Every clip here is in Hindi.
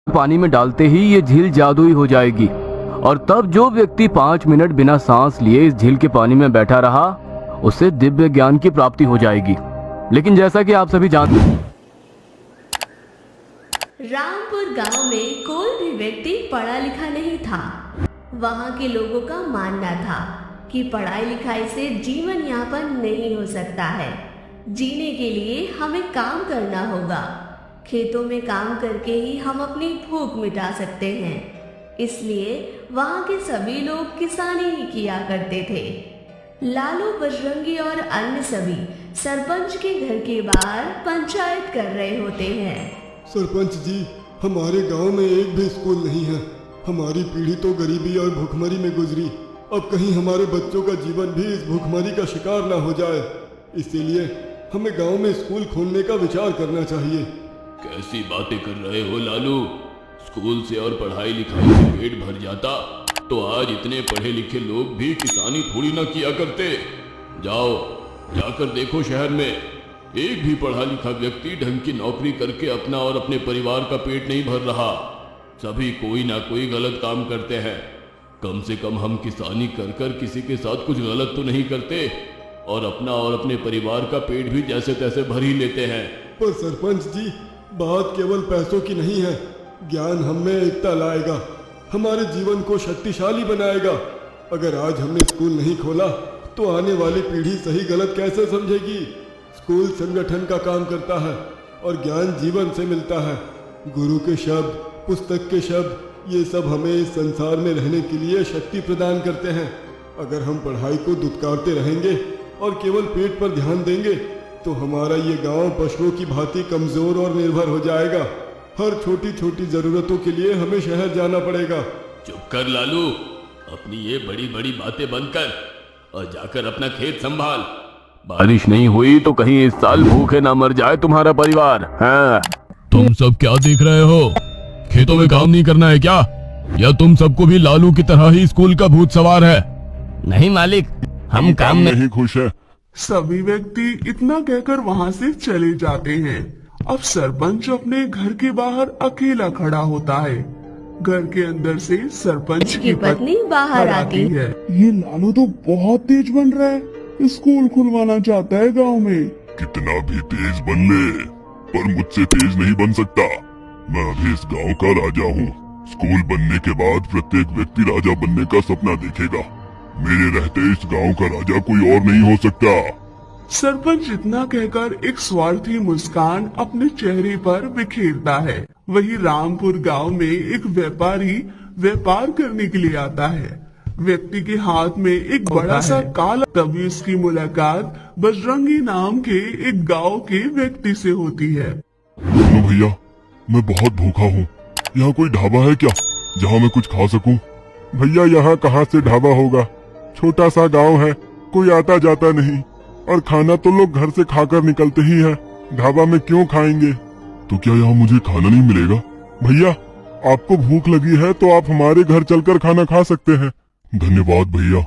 पानी में डालते ही ये झील जादुई हो जाएगी और तब जो व्यक्ति 5 मिनट बिना सांस लिए इस झील के पानी में बैठा रहा उसे दिव्य ज्ञान की प्राप्ति हो जाएगी। लेकिन जैसा कि आप सभी जानते हैं, रामपुर गांव में कोई भी व्यक्ति पढ़ा लिखा नहीं था। वहां के लोगों का मानना था कि पढ़ाई लिखाई से जीवन यापन नहीं हो सकता है। जीने के लिए हमें काम करना होगा। खेतों में काम करके ही हम अपनी भूख मिटा सकते हैं। इसलिए वहां के सभी लोग किसानी ही किया करते थे। लालू, बजरंगी और अन्य सभी सरपंच के घर के बाहर पंचायत कर रहे होते हैं। सरपंच जी, हमारे गांव में एक भी स्कूल नहीं है। हमारी पीढ़ी तो गरीबी और भूखमरी में गुजरी। अब कहीं हमारे बच्चों का जीवन भी इस भूखमरी का शिकार ना हो जाए। इसीलिए हमें गांव में स्कूल खोलने का विचार करना चाहिए। कैसी बातें कर रहे हो लालू? स्कूल से और पढ़ाई लिखाई से पेट भर जाता तो आज इतने पढ़े लिखे लोग भी किसानी थोड़ी ना किया करते। जाओ, जाकर देखो शहर में एक भी पढ़ा लिखा व्यक्ति ढंग की नौकरी करके अपना और अपने परिवार का पेट नहीं भर रहा। सभी कोई ना कोई गलत काम करते हैं। कम से कम हम किसानी कर कर किसी के साथ कुछ गलत तो नहीं करते और अपना और अपने परिवार का पेट भी जैसे तैसे भर ही लेते हैं। पर सरपंच जी, बात केवल पैसों की नहीं है। ज्ञान हम में एकता लाएगा, हमारे जीवन को शक्तिशाली बनाएगा। अगर आज हमने स्कूल नहीं खोला तो आने वाली पीढ़ी सही गलत कैसे समझेगी? स्कूल संगठन का काम करता है और ज्ञान जीवन से मिलता है। गुरु के शब्द, पुस्तक के शब्द, ये सब हमें इस संसार में रहने के लिए शक्ति प्रदान करते हैं। अगर हम पढ़ाई को दुत्कारते रहेंगे और केवल पेट पर ध्यान देंगे तो हमारा ये गांव पशुओं की भांति कमजोर और निर्भर हो जाएगा। हर छोटी छोटी जरूरतों के लिए हमें शहर जाना पड़ेगा। चुप कर लालू, अपनी ये बड़ी बड़ी बातें बंद कर और जाकर अपना खेत संभाल। बारिश नहीं हुई तो कहीं इस साल भूखे ना मर जाए तुम्हारा परिवार। हाँ। तुम सब क्या देख रहे हो? खेतों में काम नहीं करना है क्या? या तुम सबको भी लालू की तरह ही स्कूल का भूत सवार है? नहीं मालिक, हम काम में नहीं खुश है। सभी व्यक्ति इतना कहकर वहां से चले जाते हैं। अब सरपंच अपने घर के बाहर अकेला खड़ा होता है। घर के अंदर से सरपंच की पत्नी बाहर आती है। ये लालू तो बहुत तेज बन रहा है। स्कूल खुलवाना चाहता है गांव में। कितना भी तेज बन ले, पर मुझसे तेज नहीं बन सकता। मैं अभी इस गांव का राजा हूँ। स्कूल बनने के बाद प्रत्येक व्यक्ति राजा बनने का सपना देखेगा। मेरे रहते इस गांव का राजा कोई और नहीं हो सकता। सरपंच इतना कहकर एक स्वार्थी मुस्कान अपने चेहरे पर बिखेरता है। वही रामपुर गांव में एक व्यापारी व्यापार करने के लिए आता है। व्यक्ति के हाथ में एक बड़ा सा काला। तभी उसकी मुलाकात बजरंगी नाम के एक गांव के व्यक्ति से होती है। सुनो भैया, मैं बहुत भूखा हूँ। यहाँ कोई ढाबा है क्या जहाँ मैं कुछ खा सकूँ? भैया, यहाँ कहाँ से ढाबा होगा? छोटा सा गांव है, कोई आता जाता नहीं और खाना तो लोग घर से खाकर निकलते ही हैं। ढाबा में क्यों खाएंगे? तो क्या यहाँ मुझे खाना नहीं मिलेगा? भैया, आपको भूख लगी है तो आप हमारे घर चलकर खाना खा सकते हैं। धन्यवाद भैया।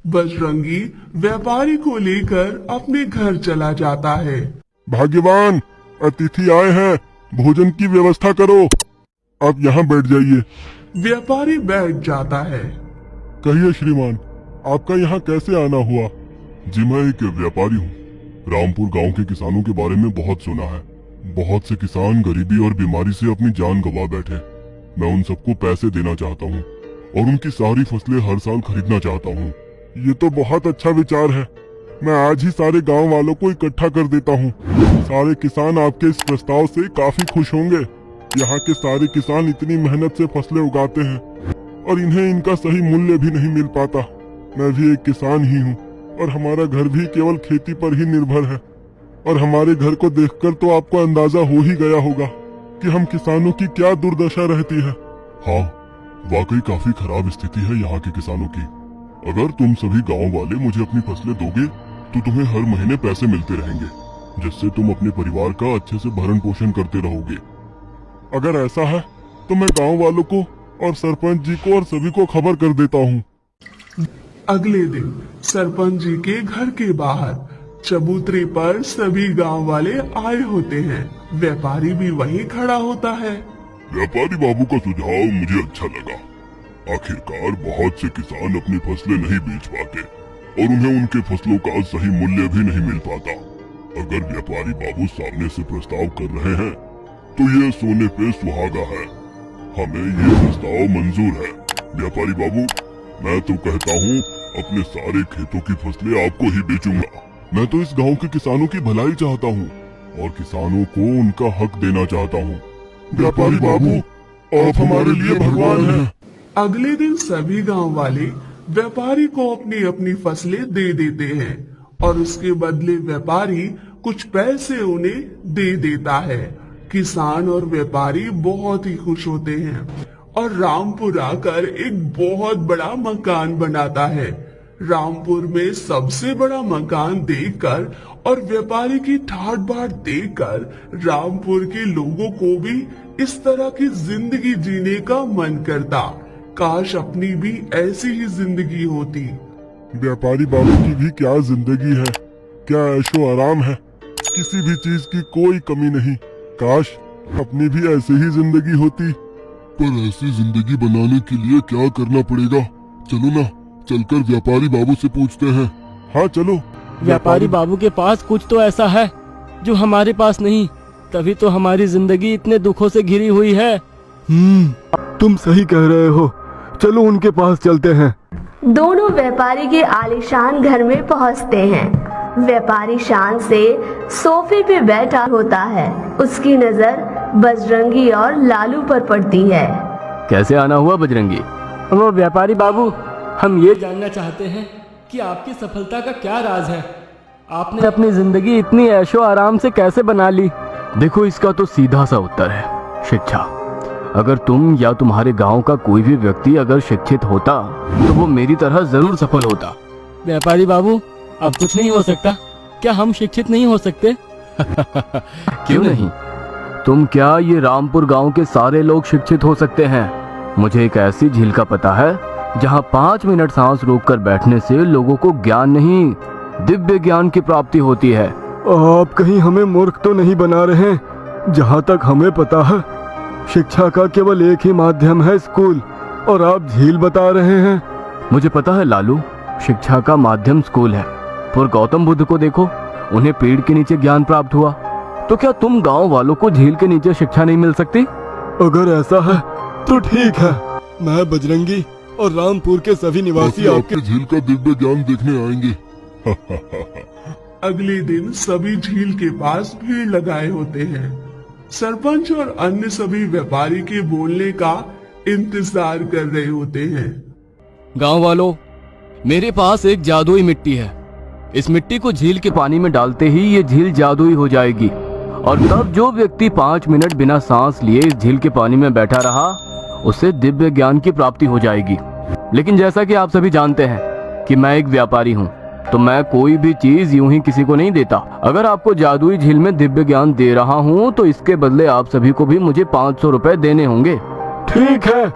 बजरंगी व्यापारी को लेकर अपने घर चला जाता है। भाग्यवान, अतिथि आए हैं, भोजन की व्यवस्था करो। आप यहाँ बैठ जाइए। व्यापारी बैठ जाता है। कहिए श्रीमान, आपका यहाँ कैसे आना हुआ? जी, मैं एक व्यापारी हूँ। रामपुर गांव के किसानों के बारे में बहुत सुना है। बहुत से किसान गरीबी और बीमारी से अपनी जान गंवा बैठे। मैं उन सबको पैसे देना चाहता हूँ और उनकी सारी फसलें हर साल खरीदना चाहता हूँ। ये तो बहुत अच्छा विचार है। मैं आज ही सारे गांव वालों को इकट्ठा कर देता हूँ। सारे किसान आपके इस प्रस्ताव से काफी खुश होंगे। यहाँ के सारे किसान इतनी मेहनत से फसलें उगाते हैं और इन्हें इनका सही मूल्य भी नहीं मिल पाता। मैं भी एक किसान ही हूँ और हमारा घर भी केवल खेती पर ही निर्भर है। और हमारे घर को देखकर तो आपको अंदाजा हो ही गया होगा कि हम किसानों की क्या दुर्दशा रहती है। हाँ, वाकई काफी खराब स्थिति है यहाँ के किसानों की। अगर तुम सभी गांव वाले मुझे अपनी फसलें दोगे तो तुम्हें हर महीने पैसे मिलते रहेंगे, जिससे तुम अपने परिवार का अच्छे से भरण पोषण करते रहोगे। अगर ऐसा है तो मैं गांव वालों को और सरपंच जी को और सभी को खबर कर देता हूँ। अगले दिन सरपंच जी के घर के बाहर चबूतरे पर सभी गांव वाले आए होते हैं। व्यापारी भी वहीं खड़ा होता है। व्यापारी बाबू का सुझाव मुझे अच्छा लगा। आखिरकार बहुत से किसान अपनी फसलें नहीं बेच पाते और उन्हें उनके फसलों का सही मूल्य भी नहीं मिल पाता। अगर व्यापारी बाबू सामने से प्रस्ताव कर रहे हैं तो ये सोने पे सुहागा है। हमें ये प्रस्ताव मंजूर है। व्यापारी बाबू, मैं तो कहता हूँ अपने सारे खेतों की फसलें आपको ही बेचूंगा। मैं तो इस गांव के किसानों की भलाई चाहता हूँ और किसानों को उनका हक देना चाहता हूँ। व्यापारी बाबू, आप हमारे लिए भगवान हैं। अगले दिन सभी गांव वाले व्यापारी को अपनी अपनी फसलें दे देते हैं और उसके बदले व्यापारी कुछ पैसे उन्हें दे देता है। किसान और व्यापारी बहुत ही खुश होते हैं और रामपुर आकर एक बहुत बड़ा मकान बनाता है। रामपुर में सबसे बड़ा मकान देखकर और व्यापारी की ठाट बाट देखकर रामपुर के लोगों को भी इस तरह की जिंदगी जीने का मन करता। काश अपनी भी ऐसी ही जिंदगी होती। व्यापारी बाबू की भी क्या जिंदगी है, क्या ऐशो आराम है, किसी भी चीज की कोई कमी नहीं। काश अपनी भी ऐसी ही जिंदगी होती। पर ऐसी जिंदगी बनाने के लिए क्या करना पड़ेगा? चलो ना, चलकर व्यापारी बाबू से पूछते हैं। हाँ चलो। व्यापारी बाबू के पास कुछ तो ऐसा है जो हमारे पास नहीं, तभी तो हमारी जिंदगी इतने दुखों से घिरी हुई है। तुम सही कह रहे हो, चलो उनके पास चलते हैं। दोनों व्यापारी के आलीशान घर में पहुंचते हैं। व्यापारी शान से सोफे पे बैठा होता है। उसकी नजर बजरंगी और लालू पर पड़ती है। कैसे आना हुआ बजरंगी? वो व्यापारी बाबू, हम ये जानना चाहते हैं कि आपकी सफलता का क्या राज है। आपने अपनी जिंदगी इतनी ऐशो आराम से कैसे बना ली? देखो, इसका तो सीधा सा उत्तर है, शिक्षा। अगर तुम या तुम्हारे गांव का कोई भी व्यक्ति अगर शिक्षित होता तो वो मेरी तरह जरूर सफल होता। व्यापारी बाबू, अब कुछ नहीं हो सकता। क्या हम शिक्षित नहीं हो सकते? क्यों नहीं? तुम क्या ये रामपुर गांव के सारे लोग शिक्षित हो सकते हैं? मुझे एक ऐसी झील का पता है जहां 5 मिनट सांस रोककर बैठने से लोगों को ज्ञान नहीं, दिव्य ज्ञान की प्राप्ति होती है। आप कहीं हमें मूर्ख तो नहीं बना रहे? जहाँ तक हमें पता है, शिक्षा का केवल एक ही माध्यम है स्कूल, और आप झील बता रहे हैं। मुझे पता है लालू, शिक्षा का माध्यम स्कूल है, पर गौतम बुद्ध को देखो, उन्हें पेड़ के नीचे ज्ञान प्राप्त हुआ। तो क्या तुम गांव वालों को झील के नीचे शिक्षा नहीं मिल सकती? अगर ऐसा है तो ठीक है, मैं बजरंगी और रामपुर के सभी निवासी आपके झील का दिव्य ज्ञान देखने आएंगे। अगले दिन सभी झील के पास भीड़ लगाए होते हैं। सरपंच और अन्य सभी व्यापारी के बोलने का इंतजार कर रहे होते हैं। गांव वालों, मेरे पास एक जादुई मिट्टी है। इस मिट्टी को झील के पानी में डालते ही ये झील जादुई हो जाएगी, और तब जो व्यक्ति 5 मिनट बिना सांस लिए इस झील के पानी में बैठा रहा, उसे दिव्य ज्ञान की प्राप्ति हो जाएगी। लेकिन जैसा कि आप सभी जानते हैं कि मैं एक व्यापारी हूँ, तो मैं कोई भी चीज यूं ही किसी को नहीं देता। अगर आपको जादुई झील में दिव्य ज्ञान दे रहा हूँ तो इसके बदले आप सभी को भी मुझे 500 रुपए देने होंगे। ठीक है,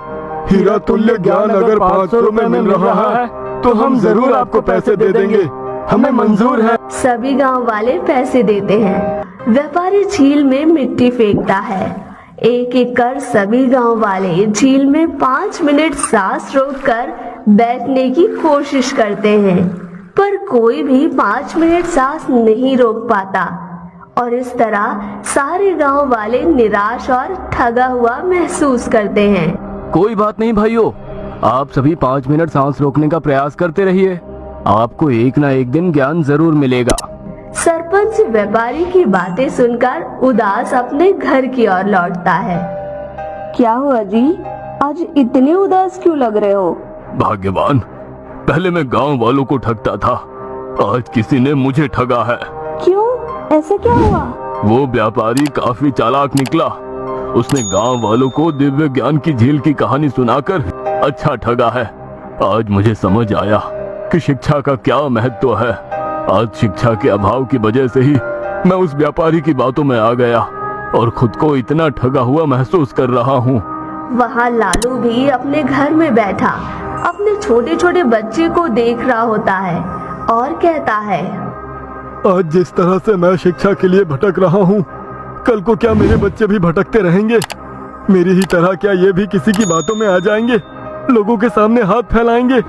हीरा तुल्य ज्ञान अगर 500 रुपए मिल रहा है तो हम जरूर आपको पैसे दे देंगे, हमें मंजूर है। सभी गांव वाले पैसे देते हैं। व्यापारी झील में मिट्टी फेंकता है। एक एक कर सभी गांव वाले झील में 5 मिनट सांस रोककर बैठने की कोशिश करते हैं, पर कोई भी 5 मिनट सांस नहीं रोक पाता, और इस तरह सारे गांव वाले निराश और ठगा हुआ महसूस करते हैं। कोई बात नहीं भाइयों, आप सभी 5 मिनट सांस रोकने का प्रयास करते रहिए, आपको एक ना एक दिन ज्ञान जरूर मिलेगा। सरपंच व्यापारी की बातें सुनकर उदास अपने घर की ओर लौटता है। क्या हुआ जी, आज इतने उदास क्यों लग रहे हो? भाग्यवान, पहले मैं गांव वालों को ठगता था, आज किसी ने मुझे ठगा है। क्यों, ऐसा क्या हुआ? वो व्यापारी काफी चालाक निकला। उसने गांव वालों को दिव्य ज्ञान की झील की कहानी सुनाकर अच्छा ठगा है। आज मुझे समझ आया कि शिक्षा का क्या महत्व है। आज शिक्षा के अभाव की वजह से ही मैं उस व्यापारी की बातों में आ गया और खुद को इतना ठगा हुआ महसूस कर रहा हूँ। वहाँ लालू भी अपने घर में बैठा अपने छोटे छोटे बच्चे को देख रहा होता है और कहता है, आज जिस तरह से मैं शिक्षा के लिए भटक रहा हूँ, कल को क्या मेरे बच्चे भी भटकते रहेंगे? मेरी ही तरह क्या ये भी किसी की बातों में आ जाएंगे, लोगों के सामने हाथ फैलाएंगे?